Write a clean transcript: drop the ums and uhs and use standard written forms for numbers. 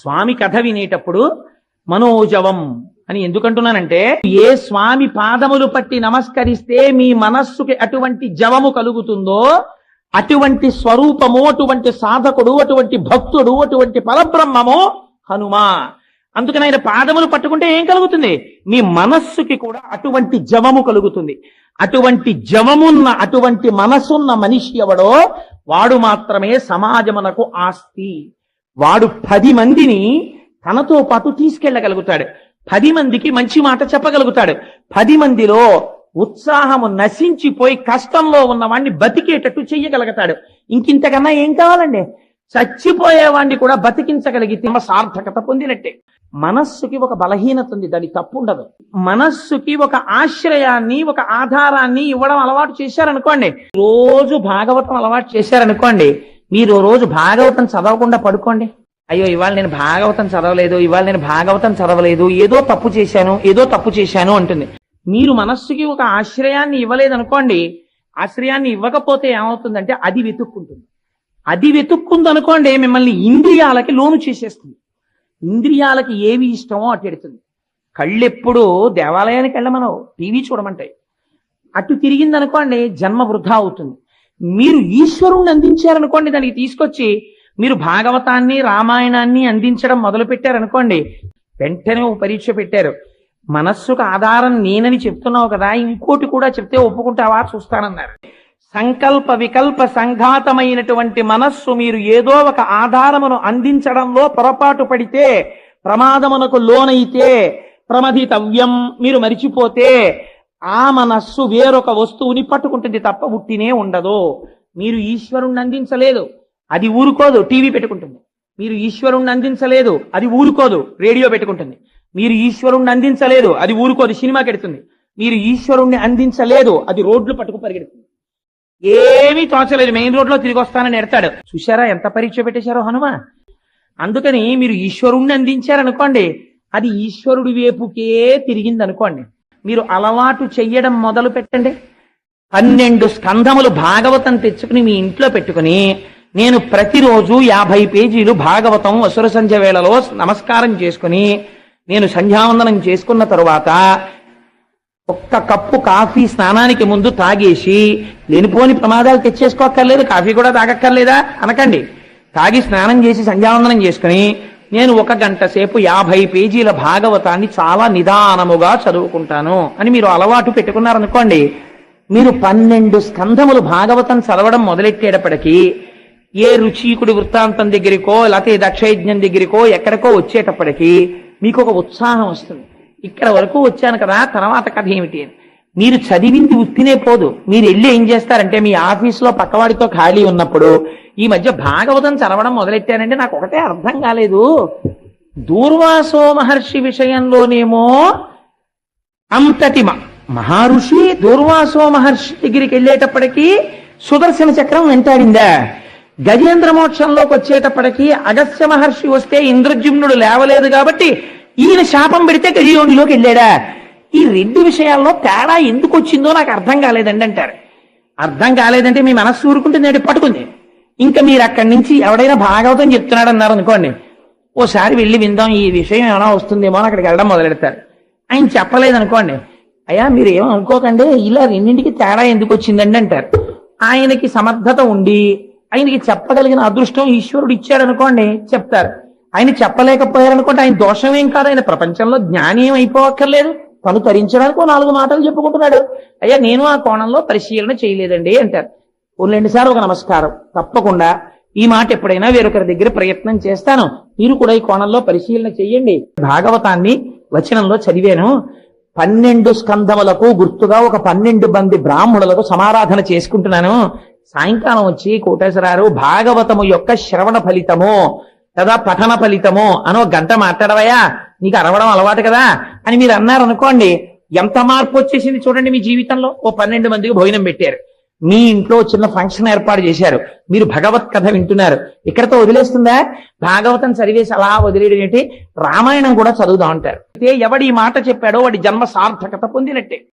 స్వామి కథ వినేటప్పుడు మనోజవం అని ఎందుకంటున్నానంటే, ఏ స్వామి పాదములు పట్టి నమస్కరిస్తే మీ మనస్సుకి అటువంటి జవము కలుగుతుందో, అటువంటి స్వరూపము, అటువంటి సాధకుడు, అటువంటి భక్తుడు, అటువంటి పరబ్రహ్మము హనుమ. అందుకని ఆయన పాదములు పట్టుకుంటే ఏం కలుగుతుంది? మీ మనస్సుకి కూడా అటువంటి జవము కలుగుతుంది. అటువంటి జవమున్న, అటువంటి మనసున్న మనిషి ఎవడో వాడు మాత్రమే సమాజమునకు ఆస్తి. వాడు 10 మందిని తనతో పాటు తీసుకెళ్లగలుగుతాడు. 10 మందికి మంచి మాట చెప్పగలుగుతాడు. 10 మందిలో ఉత్సాహము నశించిపోయి కష్టంలో ఉన్నవాడిని బతికేటట్టు చెయ్యగలుగుతాడు. ఇంకింతకన్నా ఏం కావాలండి? చచ్చిపోయేవాడిని కూడా బతికించగలిగితే సార్థకత పొందినట్టే. మనస్సుకి ఒక బలహీనత ఉంది, దాని తప్పు ఉండదు. మనస్సుకి ఒక ఆశ్రయాన్ని, ఒక ఆధారాన్ని ఇవ్వడం అలవాటు చేశారనుకోండి, రోజు భాగవతం అలవాటు చేశారనుకోండి, మీరు రోజు భాగవతం చదవకుండా పడుకోండి. అయ్యో ఇవాళ నేను భాగవతం చదవలేదు, ఇవాళ నేను భాగవతం చదవలేదు, ఏదో తప్పు చేశాను అంటుంది. మీరు మనస్సుకి ఒక ఆశ్రయాన్ని ఇవ్వలేదనుకోండి, ఆశ్రయాన్ని ఇవ్వకపోతే ఏమవుతుందంటే అది వెతుక్కుంటుంది. అది వెతుక్కుంది అనుకోండి, మిమ్మల్ని ఇంద్రియాలకి లోను చేసేస్తుంది. ఇంద్రియాలకి ఏవి ఇష్టమో అటు ఎడుతుంది. కళ్ళెప్పుడు దేవాలయానికి వెళ్ళమనవు, టీవీ చూడమంటాయి. అటు తిరిగిందనుకోండి, జన్మ వృధా అవుతుంది. మీరు ఈశ్వరుణ్ణి అందించారనుకోండి, దానికి తీసుకొచ్చి మీరు భాగవతాన్ని, రామాయణాన్ని అందించడం మొదలు పెట్టారనుకోండి, వెంటనే ఒక పరీక్ష పెట్టారు. మనస్సుకు ఆధారం నేనని చెప్తున్నావు కదా, ఇంకోటి కూడా చెప్తే ఒప్పుకుంటావా చూస్తానన్నారు. సంకల్ప వికల్ప సంఘాతమైనటువంటి మనస్సు మీరు ఏదో ఒక ఆధారమును అందించడంలో పొరపాటు పడితే, ప్రమాదమునకు లోనైతే, ప్రమదితవ్యం మీరు మరిచిపోతే, ఆ మనస్సు వేరొక వస్తువుని పట్టుకుంటుంది తప్ప ఉట్టినే ఉండదు. మీరు ఈశ్వరుణ్ణి అందించలేదు, అది ఊరుకోదు, టీవీ పెట్టుకుంటుంది. మీరు ఈశ్వరుణ్ణి అందించలేదు, అది ఊరుకోదు, రేడియో పెట్టుకుంటుంది. మీరు ఈశ్వరుణ్ణి అందించలేదు, అది ఊరుకోదు, సినిమాకి ఎడుతుంది. మీరు ఈశ్వరుణ్ణి అందించలేదు, అది రోడ్లు పట్టుకు పరిగెడుతుంది. ఏమీ తోచలేదు, మెయిన్ రోడ్ లో తిరిగి వస్తానని ఎడతాడు. చూశారా ఎంత పరీక్ష పెట్టేశారో హనుమ. అందుకని మీరు ఈశ్వరుణ్ణి అందించారనుకోండి, అది ఈశ్వరుడి వైపుకే తిరిగింది అనుకోండి. మీరు అలవాటు చెయ్యడం మొదలు పెట్టండి. 12 స్కంధములు భాగవతం తెచ్చుకుని మీ ఇంట్లో పెట్టుకుని, నేను ప్రతిరోజు 50 పేజీలు భాగవతం అసుర సంధ్య వేళలో నమస్కారం చేసుకుని, నేను సంధ్యావందనం చేసుకున్న తరువాత ఒక్క కప్పు కాఫీ స్నానానికి ముందు తాగేసి, లేనిపోని ప్రమాదాలు తెచ్చేసుకోక్కర్లేదు, కాఫీ కూడా తాగక్కర్లేదా అనకండి. తాగి స్నానం చేసి సంధ్యావందనం చేసుకుని, నేను 1 గంట సేపు 50 పేజీల భాగవతాన్ని చాలా నిదానముగా చదువుకుంటాను అని మీరు అలవాటు పెట్టుకున్నారనుకోండి, మీరు 12 స్కంధములు భాగవతం చదవడం మొదలెట్టేటప్పటికీ ఏ రుచీకుడి వృత్తాంతం దగ్గరికో, లేకపోతే దక్షయజ్ఞం దగ్గరికో, ఎక్కడికో వచ్చేటప్పటికీ మీకు ఒక ఉత్సాహం వస్తుంది. ఇక్కడ వరకు వచ్చాను కదా, తర్వాత కథ ఏమిటి అని. మీరు చదివింది ఉత్తినే పోదు. మీరు వెళ్ళి ఏం చేస్తారంటే, మీ ఆఫీసులో పక్కవాడితో ఖాళీ ఉన్నప్పుడు, ఈ మధ్య భాగవతం చదవడం మొదలెట్టానంటే నాకు ఒకటే అర్థం కాలేదు, దూర్వాసో మహర్షి విషయంలోనేమో అంతటి మహర్షి దూర్వాసో మహర్షి దగ్గరికి వెళ్ళేటప్పటికీ సుదర్శన చక్రం వెంటాడిందా, గజేంద్ర మోక్షంలోకి వచ్చేటప్పటికీ అగస్త్య మహర్షి వస్తే ఇంద్రజుమ్నుడు లేవలేదు కాబట్టి ఈయన శాపం పెడితే గజయోనిలోకి వెళ్ళాడా, ఈ 2 విషయాల్లో తేడా ఎందుకు వచ్చిందో నాకు అర్థం కాలేదండి అంటారు. అర్థం కాలేదంటే మీ మనస్సు ఊరుకుంటుంది, పట్టుకుంది. ఇంకా మీరు అక్కడి నుంచి ఎవడైనా భాగవతం చెప్తున్నాడు అన్నారు అనుకోండి, ఓసారి వెళ్ళి విందాం, ఈ విషయం ఏమైనా వస్తుందేమో అని అక్కడికి వెళ్ళడం మొదలెడతారు. ఆయన చెప్పలేదనుకోండి, అయ్యా మీరు ఏమో అనుకోకండి, ఇలా 2ంటికి తేడా ఎందుకు వచ్చిందండి అంటారు. ఆయనకి సమర్థత ఉండి, ఆయనకి చెప్పగలిగిన అదృష్టం ఈశ్వరుడు ఇచ్చాడు అనుకోండి, చెప్తారు. ఆయన చెప్పలేకపోయారనుకోండి, ఆయన దోషమేం కాదు, ఆయన ప్రపంచంలో జ్ఞాని ఏం అయిపోక్కర్లేదు, తను తరించడానికి 4 మాటలు చెప్పుకుంటున్నాడు. అయ్యా నేను ఆ కోణంలో పరిశీలన చేయలేదండి అంటారు. 2 సార్లు ఒక నమస్కారం, తప్పకుండా ఈ మాట ఎప్పుడైనా వేరొకరి దగ్గర ప్రయత్నం చేస్తాను, మీరు కూడా ఈ కోణంలో పరిశీలన చెయ్యండి. భాగవతాన్ని వచనంలో చదివాను, 12 స్కంధములకు గుర్తుగా ఒక 12 మంది బ్రాహ్మణులకు సమారాధన చేసుకుంటున్నాను. సాయంకాలం వచ్చి కోటేశ్వరారు భాగవతము యొక్క శ్రవణ ఫలితము కదా పఠన ఫలితము అనో గంట మాట్లాడవయా, నీకు అరవడం అలవాటు కదా అని మీరు అన్నారు అనుకోండి, ఎంత మార్పు వచ్చేసింది చూడండి మీ జీవితంలో. ఓ 12 మందికి భోజనం పెట్టారు, మీ ఇంట్లో చిన్న ఫంక్షన్ ఏర్పాటు చేశారు, మీరు భగవత్ కథ వింటున్నారు. ఇక్కడతో వదిలేస్తుందా? భాగవతం చదివేసి అలా వదిలేయడం ఏంటి? రామాయణం కూడా చదువుదాం అంటారు. ఎవడి ఈ మాట చెప్పాడో వాడి జన్మ సార్థకత పొందినట్టే.